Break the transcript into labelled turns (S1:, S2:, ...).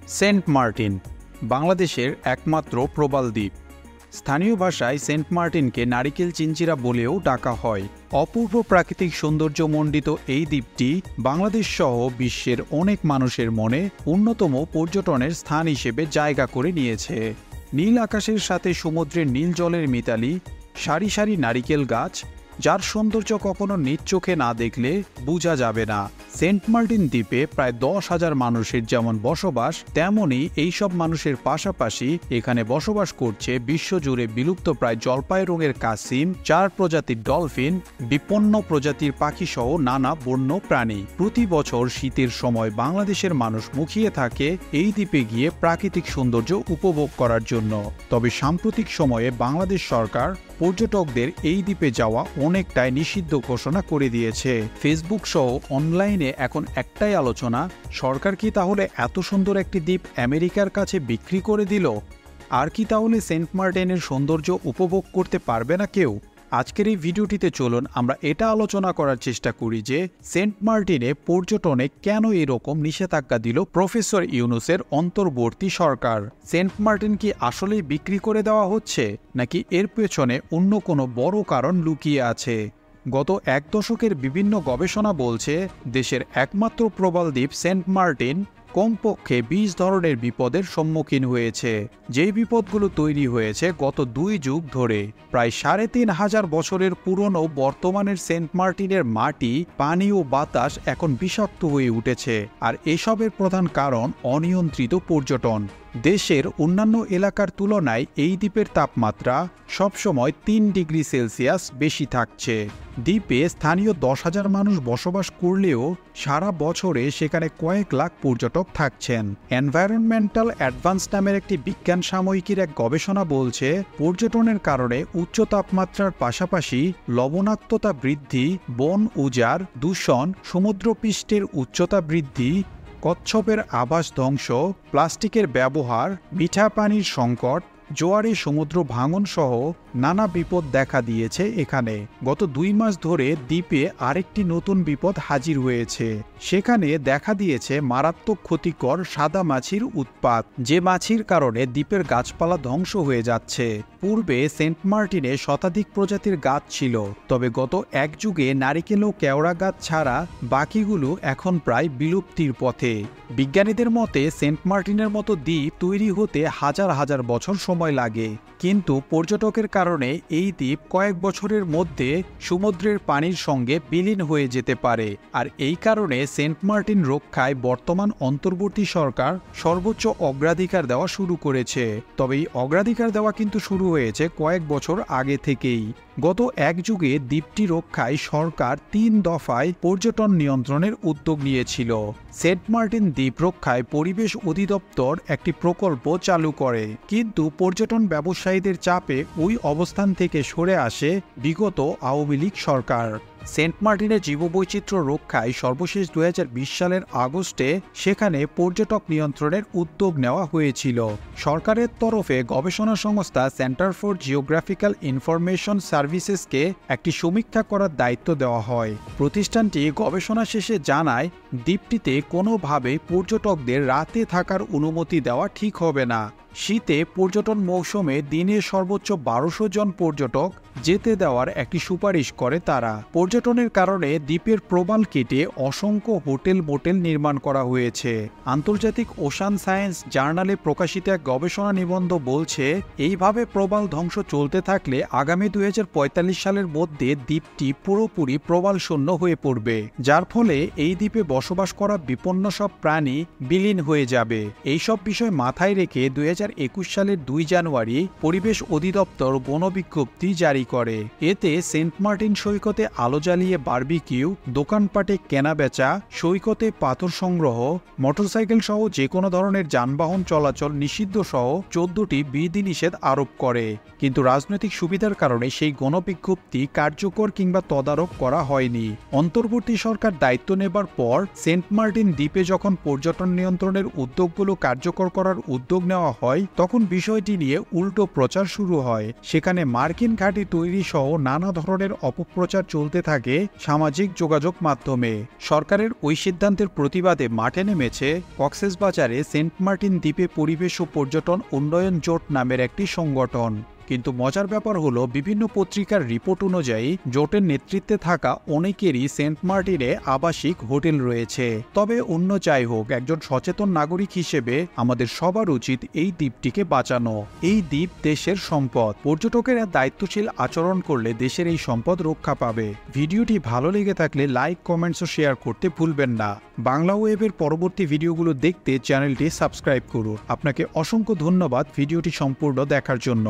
S1: Saint Martin বাংলাদেশের একমাত্র প্রবাল দ্বীপ। স্থানীয় ভাষায় সেন্ট মার্টিনকে নারিকেল চিঞ্চিরা বলেও ডাকা হয়। অপূর্ব প্রাকৃতিক সৌন্দর্যমণ্ডিত এই দ্বীপটি বাংলাদেশ সহ বিশ্বের অনেক মানুষের মনে অন্যতম পর্যটনের স্থান হিসেবে জায়গা করে নিয়েছে। নীল আকাশের সাথে সমুদ্রের নীল জলের মিতালি, সারি সারি নারিকেল গাছ, যার সৌন্দর্য কখনো নিজ চোখে না দেখলে বোঝা যাবে না। সেন্ট মার্টিন দ্বীপে প্রায় 10,000 মানুষের যেমন বসবাস, তেমনই এইসব মানুষের পাশাপাশি এখানে বসবাস করছে বিশ্বজুড়ে বিলুপ্ত প্রায় জলপাই রঙের কাসিম, 4 প্রজাতির ডলফিন, বিপন্ন প্রজাতির পাখিসহ নানা বন্য প্রাণী। প্রতি বছর শীতের সময় বাংলাদেশের মানুষ মুখিয়ে থাকে এই দ্বীপে গিয়ে প্রাকৃতিক সৌন্দর্য উপভোগ করার জন্য। তবে সাম্প্রতিক সময়ে বাংলাদেশ সরকার পর্যটকদের এই দ্বীপে যাওয়া অনেকটাই নিষিদ্ধ ঘোষণা করে দিয়েছে। ফেসবুক সহ অনলাইনে এখন একটাই আলোচনা, সরকার কি তাহলে এত সুন্দর একটি দ্বীপ আমেরিকার কাছে বিক্রি করে দিল? আর কি তাহলে সেন্ট মার্টিনের সৌন্দর্য উপভোগ করতে পারবে না কেউ? আজকের এই ভিডিওটিতে চলুন আমরা এটা আলোচনা করার চেষ্টা করি যে সেন্ট মার্টিনে পর্যটনে কেন এরকম নিষেধাজ্ঞা দিল প্রফেসর ইউনূসের অন্তর্বর্তী সরকার। সেন্ট মার্টিন কি আসলেই বিক্রি করে দেওয়া হচ্ছে, নাকি এর পেছনে অন্য কোনো বড় কারণ লুকিয়ে আছে? গত 1 দশকের বিভিন্ন গবেষণা বলছে দেশের একমাত্র প্রবাল দ্বীপ সেন্ট মার্টিন কমপক্ষে 20 ধরনের বিপদের সম্মুখীন হয়েছে। যেই বিপদগুলো তৈরি হয়েছে গত 2 যুগ ধরে। প্রায় 3,500 বছরের পুরনো বর্তমানের সেন্ট মার্টিনের মাটি, পানি ও বাতাস এখন বিষাক্ত হয়ে উঠেছে। আর এসবের প্রধান কারণ অনিয়ন্ত্রিত পর্যটন। দেশের অন্যান্য এলাকার তুলনায় এই দ্বীপের তাপমাত্রা সবসময় 3 ডিগ্রি সেলসিয়াস বেশি থাকছে। দ্বীপে স্থানীয় 10,000 মানুষ বসবাস করলেও সারা বছরে সেখানে কয়েক লাখ পর্যটক থাকছেন। এনভায়রনমেন্টাল অ্যাডভান্স নামের একটি বিজ্ঞান সাময়িকীর এক গবেষণা বলছে পর্যটনের কারণে উচ্চ তাপমাত্রার পাশাপাশি লবণাক্ততা বৃদ্ধি, বন উজাড়, দূষণ, সমুদ্রপৃষ্ঠের উচ্চতা বৃদ্ধি, কচ্ছপের আবাস ধ্বংস, প্লাস্টিকের ব্যবহার, মিঠা পানির সংকট, জোয়ারে সমুদ্র ভাঙন সহ নানা বিপদ দেখা দিয়েছে এখানে। গত 2 মাস ধরে দ্বীপে আরেকটি নতুন বিপদ হাজির হয়েছে। সেখানে দেখা দিয়েছে মারাত্মক ক্ষতিকর সাদা মাছির উৎপাত, যে মাছির কারণে দ্বীপের গাছপালা ধ্বংস হয়ে যাচ্ছে। পূর্বে সেন্ট মার্টিনে শতাধিক প্রজাতির গাছ ছিল, তবে গত 1 যুগে নারিকেল ও কেওড়া গাছ ছাড়া বাকিগুলো এখন প্রায় বিলুপ্তির পথে। বিজ্ঞানীদের মতে সেন্ট মার্টিনের মতো দ্বীপ তৈরি হতে হাজার হাজার বছর সময় লাগে, কিন্তু পর্যটকের কারণে এই দ্বীপ কয়েক বছরের মধ্যে সমুদ্রের পানির সঙ্গে বিলীন হয়ে যেতে পারে। আর এই কারণে সেন্ট মার্টিন রক্ষায় বর্তমান অন্তর্বর্তী সরকার সর্বোচ্চ অগ্রাধিকার দেওয়া শুরু করেছে। তবে এই অগ্রাধিকার দেওয়া কিন্তু শুরু হয়েছে কয়েক বছর আগে থেকেই। গত 1 যুগে দ্বীপটি রক্ষায় সরকার 3 দফায় পর্যটন নিয়ন্ত্রণের উদ্যোগ নিয়েছিল। সেন্ট মার্টিন দ্বীপ রক্ষায় পরিবেশ অধিদপ্তর একটি প্রকল্প চালু করে, কিন্তু পর্যটন ব্যবসায়ীদের চাপে ওই অবস্থান থেকে সরে আসে বিগত আওয়ামী লীগ সরকার। সেন্ট মার্টিনের জীববৈচিত্র্য রক্ষায় সর্বশেষ 2020 সালের আগস্টে সেখানে পর্যটক নিয়ন্ত্রণের উদ্যোগ নেওয়া হয়েছিল। সরকারের তরফে গবেষণা সংস্থা সেন্টার ফর জিওগ্রাফিক্যাল ইনফরমেশন সার্ভিসেসকে একটি সমীক্ষা করার দায়িত্ব দেওয়া হয়। প্রতিষ্ঠানটি গবেষণা শেষে জানায় দ্বীপটিতে কোনোভাবেই পর্যটকদের রাতে থাকার অনুমতি দেওয়া ঠিক হবে না। শীতে পর্যটন মৌসুমে দিনে সর্বোচ্চ 1200 জন পর্যটক যেতে দেওয়ার একটি সুপারিশ করে তারা। পর্যটনের কারণে দ্বীপের প্রবাল কেটে অসংখ্য হোটেল মোটেল নির্মাণ করা হয়েছে। আন্তর্জাতিক ওশান সায়েন্স জার্নালে প্রকাশিত এক গবেষণা নিবন্ধ বলছে এইভাবে প্রবাল ধ্বংস চলতে থাকলে আগামী 2045 সালের মধ্যে দ্বীপটি পুরোপুরি প্রবাল শূন্য হয়ে পড়বে, যার ফলে এই দ্বীপে বসবাস করা বিপন্ন সব প্রাণী বিলীন হয়ে যাবে। এইসব বিষয় মাথায় রেখে 2021 সালের 2 জানুয়ারি পরিবেশ অধিদপ্তর গণবিজ্ঞপ্তি জারি করে। এতে সেন্ট মার্টিন সৈকতে আলো জ্বালিয়ে বারবিকিউ, দোকানপাটে কেনাবেচা, সৈকতে পাথর সংগ্রহ, মোটরসাইকেল সহ যে কোনো ধরনের যানবাহন চলাচল নিষিদ্ধ সহ 14টি বিধিনিষেধ আরোপ করে। কিন্তু রাজনৈতিক সুবিধার কারণে সেই গণবিজ্ঞপ্তি কার্যকর কিংবা তদারক করা হয়নি। অন্তর্বর্তী সরকার দায়িত্ব নেবার পর সেন্ট মার্টিন দ্বীপে যখন পর্যটন নিয়ন্ত্রণের উদ্যোগগুলো কার্যকর করার উদ্যোগ নেওয়া হয় হয় তখন বিষয়টি নিয়ে উল্টো প্রচার শুরু হয়। সেখানে মার্কিন ঘাঁটি তৈরি সহ নানা ধরনের অপপ্রচার চলতে থাকে সামাজিক যোগাযোগ মাধ্যমে। সরকারের ওই সিদ্ধান্তের প্রতিবাদে মাঠে নেমেছে কক্সবাজারে সেন্ট মার্টিন দ্বীপে পরিবেশ ও পর্যটন উন্নয়ন জোট নামের একটি সংগঠন। কিন্তু মজার ব্যাপার হলো, বিভিন্ন পত্রিকার রিপোর্ট অনুযায়ী জোটের নেতৃত্বে থাকা অনেকেরই সেন্ট মার্টিনে আবাসিক হোটেল রয়েছে। তবে অন্য যাই হোক, একজন সচেতন নাগরিক হিসেবে আমাদের সবার উচিত এই দ্বীপটিকে বাঁচানো। এই দ্বীপ দেশের সম্পদ। পর্যটকেরা দায়িত্বশীল আচরণ করলে দেশের এই সম্পদ রক্ষা পাবে। ভিডিওটি ভালো লেগে থাকলে লাইক, কমেন্টস ও শেয়ার করতে ভুলবেন না। বাংলা ওয়েবের পরবর্তী ভিডিওগুলো দেখতে চ্যানেলটি সাবস্ক্রাইব করুন। আপনাকে অসংখ্য ধন্যবাদ ভিডিওটি সম্পূর্ণ দেখার জন্য।